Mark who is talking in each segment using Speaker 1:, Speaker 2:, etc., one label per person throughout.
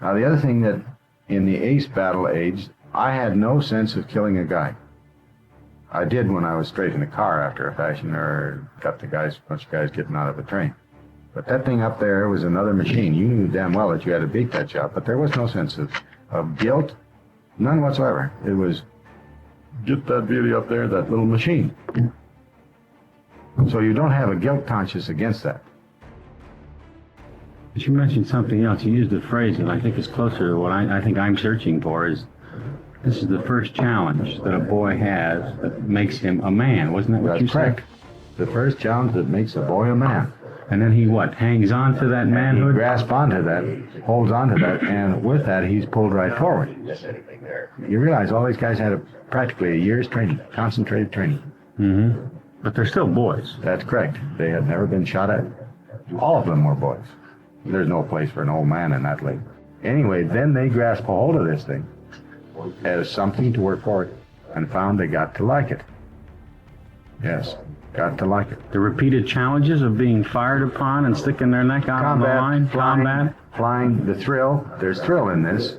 Speaker 1: Now, the other thing that in the ace battle age, I had no sense of killing a guy. I did when I was straight in a car after a fashion, or got the guys, bunch of guys getting out of a train. But that thing up there was another machine. You knew damn well that you had to beat that shot, but there was no sense of guilt, none whatsoever. It was, get that beauty up there, that little machine. So you don't have a guilt conscience against that.
Speaker 2: But you mentioned something else. You used a phrase that I think is closer to what I think I'm searching for is, this is the first challenge that a boy has that makes him a man. Wasn't that what you said?
Speaker 1: That's correct. The first challenge that makes a boy a man.
Speaker 2: And then he what? Hangs on to that manhood?
Speaker 1: He grasps onto that, holds onto that, and with that he's pulled right forward. You realize all these guys had practically a year's training, concentrated training.
Speaker 2: Mm-hmm. But they're still boys.
Speaker 1: That's correct. They had never been shot at. All of them were boys. There's no place for an old man in that league. Anyway, then they grasped a hold of this thing as something to work for, and found they got to like it. Yes, got to like it.
Speaker 2: The repeated challenges of being fired upon and sticking their neck out on the line. Combat.
Speaker 1: Flying, the thrill. There's thrill in this.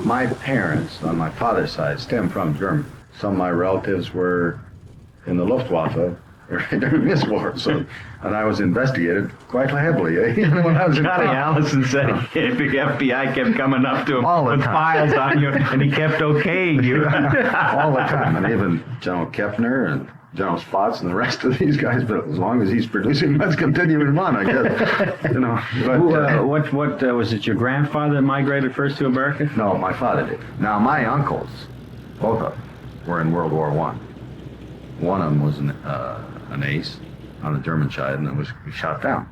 Speaker 1: My parents, on my father's side, stem from Germany. Some of my relatives were in the Luftwaffe during this war, so, and I was investigated quite heavily. When I was in
Speaker 2: Johnny Allison said if the FBI kept coming up to him with files on you, and he kept okaying you.
Speaker 1: All the time, and even General Kepner and General Spots and the rest of these guys, but as long as he's producing, let's continue him on, I guess. You know. But,
Speaker 2: what was it? Your grandfather that migrated first to America?
Speaker 1: No, my father did. Now my uncles, both of them, were in World War I. One of them was an ace on the German side, and it was shot down.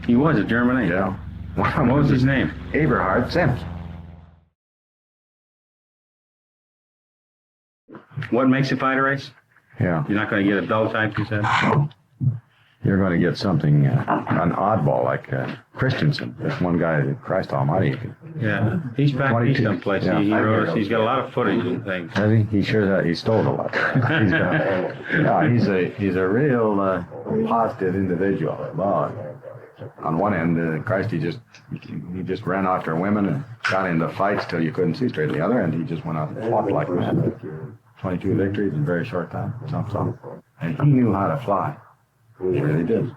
Speaker 2: He was a German ace.
Speaker 1: Yeah.
Speaker 2: What was his name?
Speaker 1: Eberhard Zemke.
Speaker 2: What makes a fighter ace?
Speaker 1: Yeah.
Speaker 2: You're not going to get a dull type, you said?
Speaker 1: You're going to get something, an oddball like Christensen. This one guy, Christ Almighty.
Speaker 2: Yeah. He's back east someplace.
Speaker 1: Yeah.
Speaker 2: He wrote us. He's got a lot of footage and things.
Speaker 1: Has he? He sure has. He stole a lot. He's a real positive individual. Well, on one end, Christ, he just ran after women and got into fights till you couldn't see straight. On the other end, he just went out and fought like mad. 22 victories in a very short time. Something. And he knew how to fly. He really did.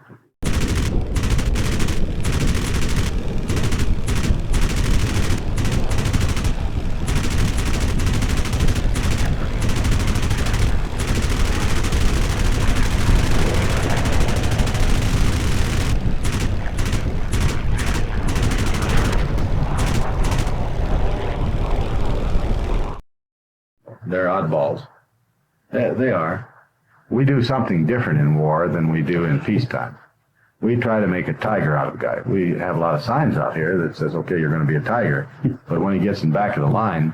Speaker 1: They're oddballs. They are. We do something different in war than we do in peacetime. We try to make a tiger out of a guy. We have a lot of signs out here that says, okay, you're going to be a tiger. But when he gets in back of the line,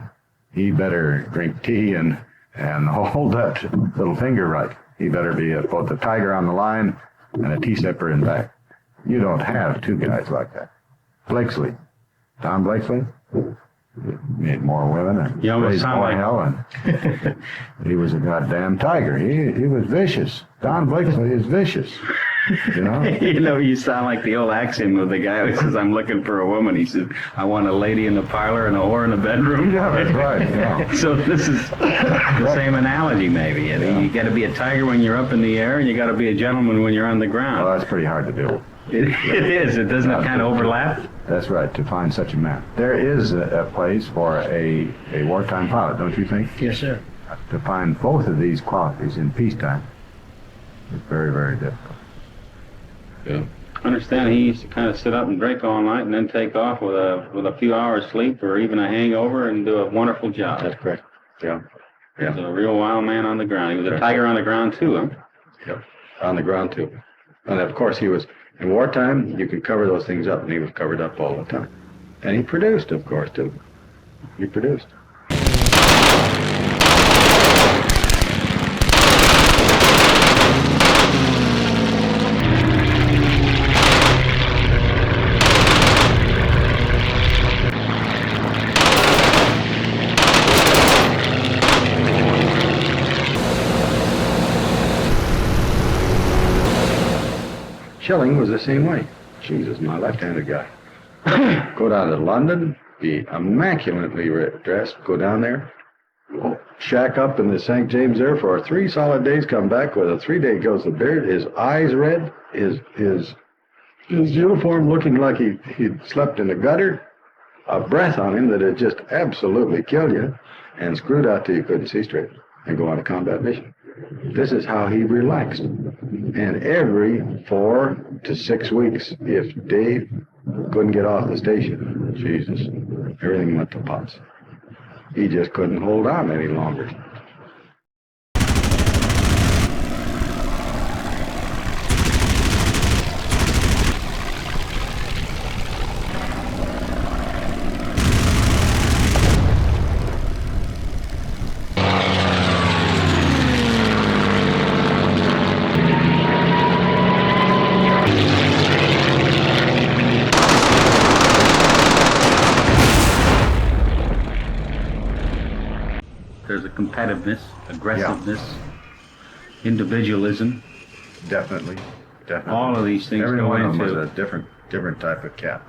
Speaker 1: he better drink tea and hold that little finger right. He better be both a tiger on the line and a tea sipper in back. You don't have two guys like that. Blakeslee. Don Blakeslee. Made more women and raised more hell, and he was a goddamn tiger. He was vicious. Don Blakeslee is vicious. You know?
Speaker 2: You sound like the old axiom of the guy who says, I'm looking for a woman. He says, I want a lady in the parlor and a whore in the bedroom.
Speaker 1: Yeah, that's right. Yeah.
Speaker 2: So this is the same analogy, maybe. You got to be a tiger when you're up in the air, and you got to be a gentleman when you're on the ground.
Speaker 1: Well, that's pretty hard to do.
Speaker 2: It is. It doesn't kind of overlap.
Speaker 1: That's right, to find such a man. There is a place for a wartime pilot, don't you think?
Speaker 2: Yes, sir.
Speaker 1: To find both of these qualities in peacetime is very, very difficult.
Speaker 2: Yeah. I understand he used to kind of sit up and drink all night and then take off with a few hours sleep or even a hangover and do a wonderful job.
Speaker 1: That's correct. Yeah.
Speaker 2: He was a real wild man on the ground. He was a tiger on the ground too, huh?
Speaker 1: Yep. On the ground too. And of course he was, in wartime, you could cover those things up, and he was covered up all the time. And he produced, of course, too. He produced. Schilling was the same way. Jesus, my left-handed guy. Go down to London, be immaculately dressed, go down there, shack up in the St. James there for 3 solid days, come back with a 3-day growth of beard, his eyes red, his uniform looking like he'd slept in the gutter, a breath on him that had just absolutely killed you, and screwed out till you couldn't see straight, and go on a combat mission. This is how he relaxed. And every 4 to 6 weeks, if Dave couldn't get off the station, Jesus, everything went to pots. He just couldn't hold on any longer.
Speaker 2: There's a competitiveness, aggressiveness, individualism.
Speaker 1: Definitely.
Speaker 2: All of these things
Speaker 1: Every
Speaker 2: go
Speaker 1: one of them
Speaker 2: into
Speaker 1: was a different type of cat.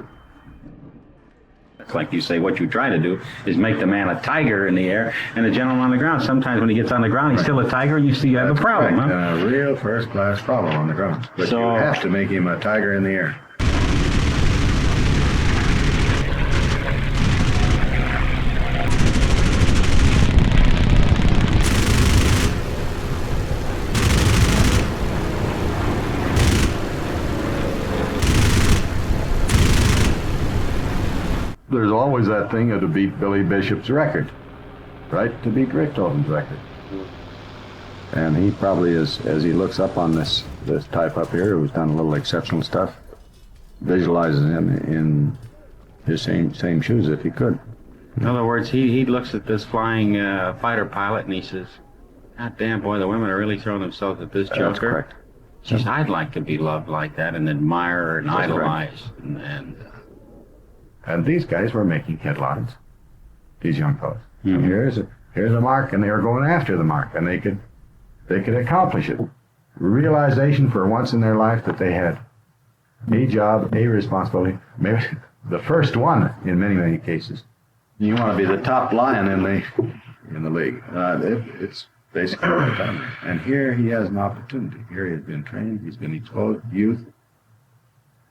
Speaker 2: It's like you say, what you try to do is make the man a tiger in the air and the gentleman on the ground. Sometimes when he gets on the ground, he's still a tiger, and you see you have a problem, huh?
Speaker 1: And a real first-class problem on the ground. But you have to make him a tiger in the air. There's always that thing of to beat Billy Bishop's record, right? To beat Richtoven's record. And he probably is, as he looks up on this type up here, who's done a little exceptional stuff, visualizes him in his same shoes if he could.
Speaker 2: In other words, he looks at this flying fighter pilot and he says, God damn, boy, the women are really throwing themselves at this joker.
Speaker 1: That's correct.
Speaker 2: Geez, I'd like to be loved like that and admire and idolize.
Speaker 1: And these guys were making headlines, these young fellows.
Speaker 2: Mm-hmm.
Speaker 1: Here's a mark, and they were going after the mark, and they could accomplish it. Realization for once in their life that they had a job, a responsibility, maybe the first one in many cases. You want to be the top lion in the league. It's basically what it's done. And here he has an opportunity. Here he has been trained, he's been exposed, youth,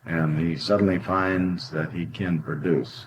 Speaker 1: and he suddenly finds that he can produce.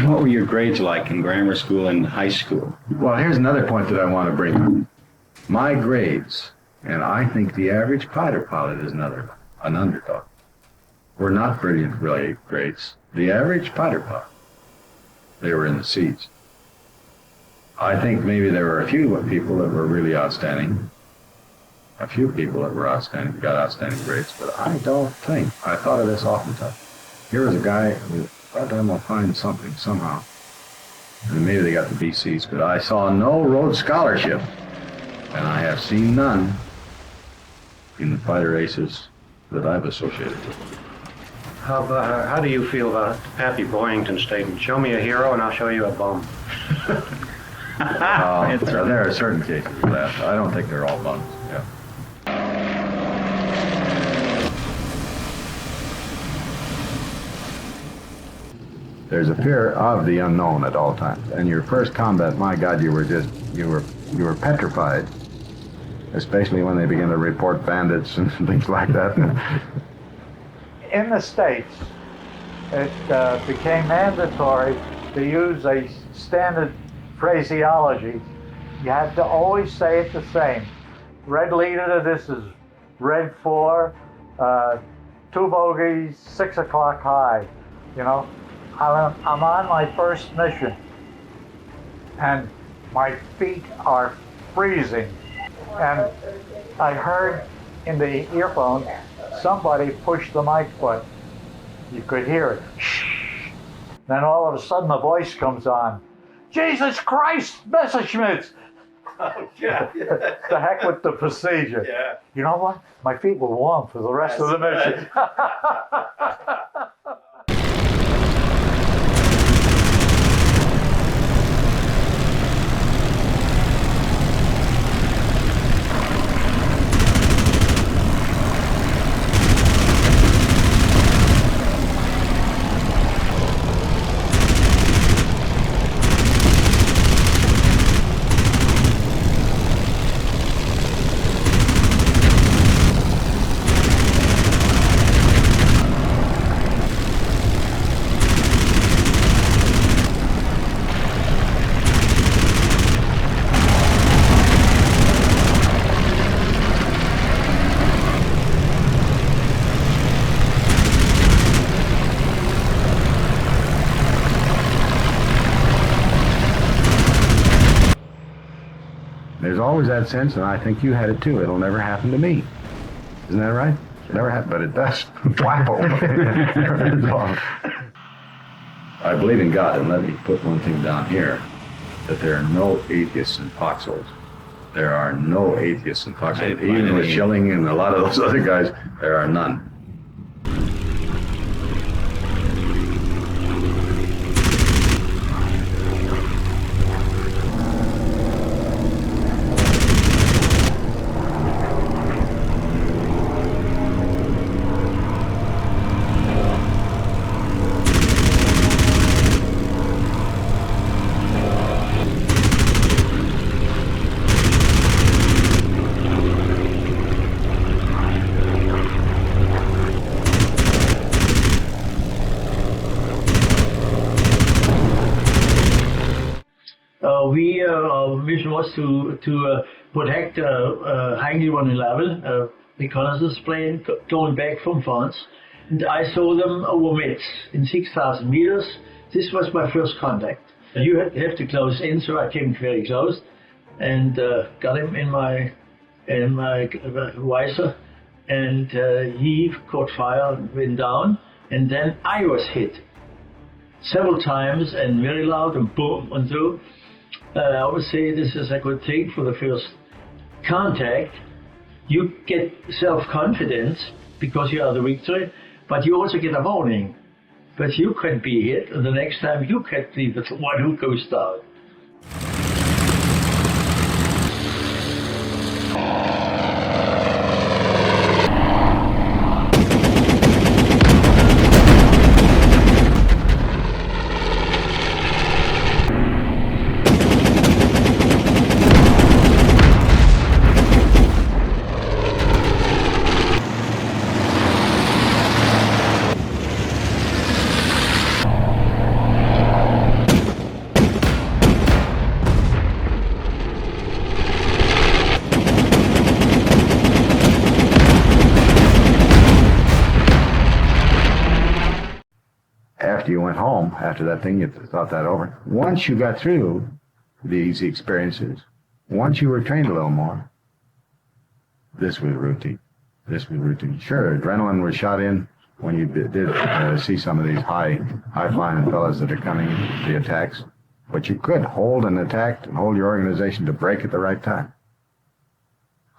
Speaker 2: What were your grades like in grammar school and high school?
Speaker 1: Well, here's another point that I want to bring up. My grades, and I think the average fighter pilot is an underdog, were not brilliant grades. The average fighter pilot, they were in the C's. I think maybe there were a few people that were really outstanding. A few people that were outstanding, got outstanding grades, but I don't think. I thought of this oftentimes. Here was a guy who thought I'm going to find something somehow. And maybe they got the BCs, but I saw no Rhodes Scholarship, and I have seen none in the fighter races that I've associated with.
Speaker 3: How do you feel about Pappy Boyington's statement? Show me a hero and I'll show you a bum.
Speaker 1: There are certain cases of that. I don't think they're all bums. Yeah. There's a fear of the unknown at all times. And your first combat, my God, you were petrified, especially when they begin to report bandits and things like that.
Speaker 4: In the States, it became mandatory to use a standard phraseology. You had to always say it the same. Red leader to this is red 4, 2 bogeys, 6 o'clock high. You know, I'm on my first mission, and my feet are freezing. And I heard in the earphone somebody push the mic button. You could hear it. Shh. Then all of a sudden the voice comes on. Jesus Christ, Messerschmitt!
Speaker 3: Oh, yeah.
Speaker 4: The heck with the procedure.
Speaker 3: Yeah.
Speaker 4: You know what? My feet were warm for the rest of the mission.
Speaker 1: There's always that sense, and I think you had it too. It'll never happen to me. Isn't that right? Never happened, but it does. Wow. I believe in God, and let me put one thing down here, that there are no atheists in foxholes. There are no atheists in foxholes. Even with Schilling and a lot of those other guys, there are none.
Speaker 5: Our mission was to protect Heinrich 111 reconnaissance plane going back from France. And I saw them over Metz in 6,000 meters. This was my first contact. You have to close in, so I came very close and got him in my visor, and he caught fire and went down, and then I was hit several times and very loud and boom and through. I would say this is a good thing for the first contact. You get self-confidence because you are the victory, but you also get a warning. But you can be hit, and the next time you can be the one who goes down.
Speaker 1: After you went home, after that thing, you thought that over. Once you got through these experiences, once you were trained a little more, this was routine. This was routine. Sure, adrenaline was shot in when you did see some of these high-flying fellas that are coming, the attacks. But you could hold an attack and hold your organization to break at the right time.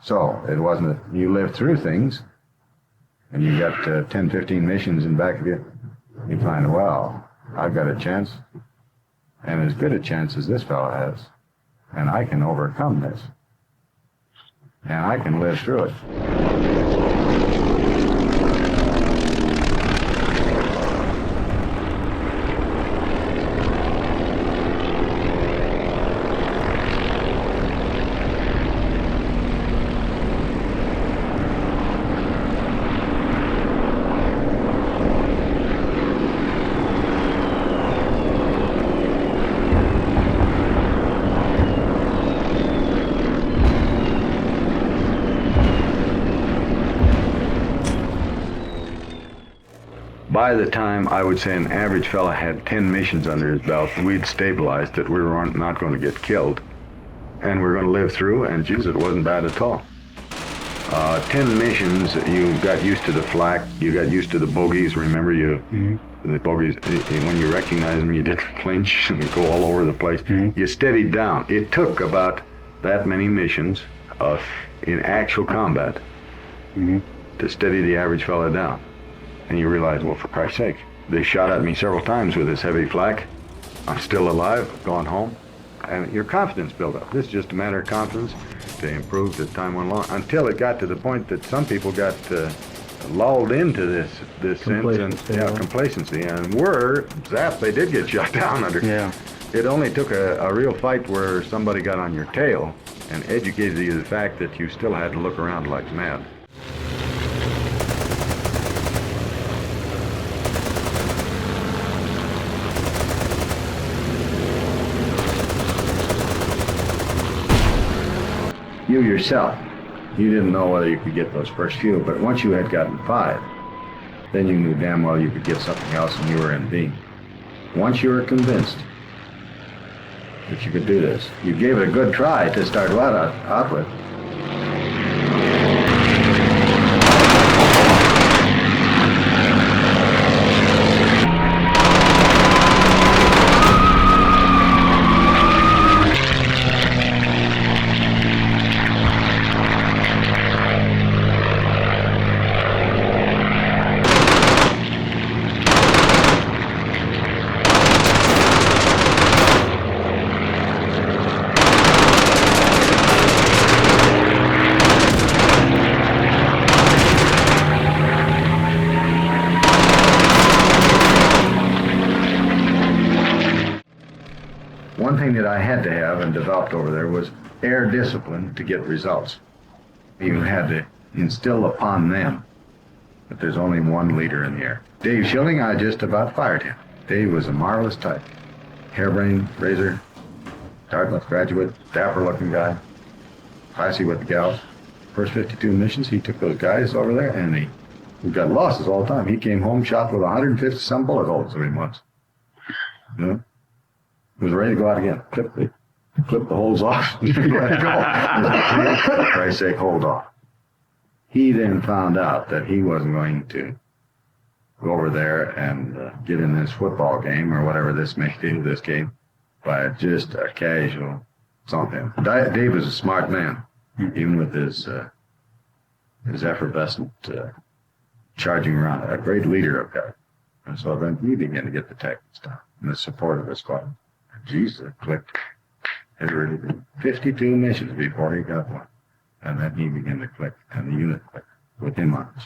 Speaker 1: So it wasn't, you lived through things, and you got 10, 15 missions in back of you, you find, well, I've got a chance, and as good a chance as this fellow has, and I can overcome this, and I can live through it. By the time, I would say, an average fella had 10 missions under his belt, we'd stabilized that we were not going to get killed. And we were going to live through, and geez, it wasn't bad at all. 10 missions, you got used to the flak, you got used to the bogies. Remember, the bogies, when you recognize them, you didn't flinch and go all over the place. You steadied down. It took about that many missions in actual combat to steady the average fella down. And you realize, well, for Christ's sake, they shot at me several times with this heavy flak. I'm still alive, gone home. And your confidence built up. This is just a matter of confidence to improve as time went along, until it got to the point that some people got lulled into this sense and complacency. And zapped, they did get shot down under.
Speaker 2: Yeah.
Speaker 1: It only took a real fight where somebody got on your tail and educated you to the fact that you still had to look around like mad. You yourself, you didn't know whether you could get those first few, but once you had gotten 5, then you knew damn well you could get something else and you were in B. Once you were convinced that you could do this, you gave it a good try to start out with. One thing that I had to have and developed over there was air discipline to get results. You had to instill upon them that there's only one leader in the air. Dave Schilling, I just about fired him. Dave was a marvelous type. Hairbrained, razor, Dartmouth graduate, dapper-looking guy, classy with the gals. First 52 missions, he took those guys over there, and he got losses all the time. He came home shot with 150-some bullet holes in him once. You know? He was ready to go out again. Clip the holes off. Let it go. For Christ's sake, hold off. He then found out that he wasn't going to go over there and get in this football game or whatever this may be, this game, by just a casual something. Dave was a smart man, even with his effervescent charging around. A great leader of guys. And so then he began to get the tactics down and the support of his squad. Jesus, it clicked. It really did. 52 missions before he got one. And then he began to click, and the unit clicked with him on it.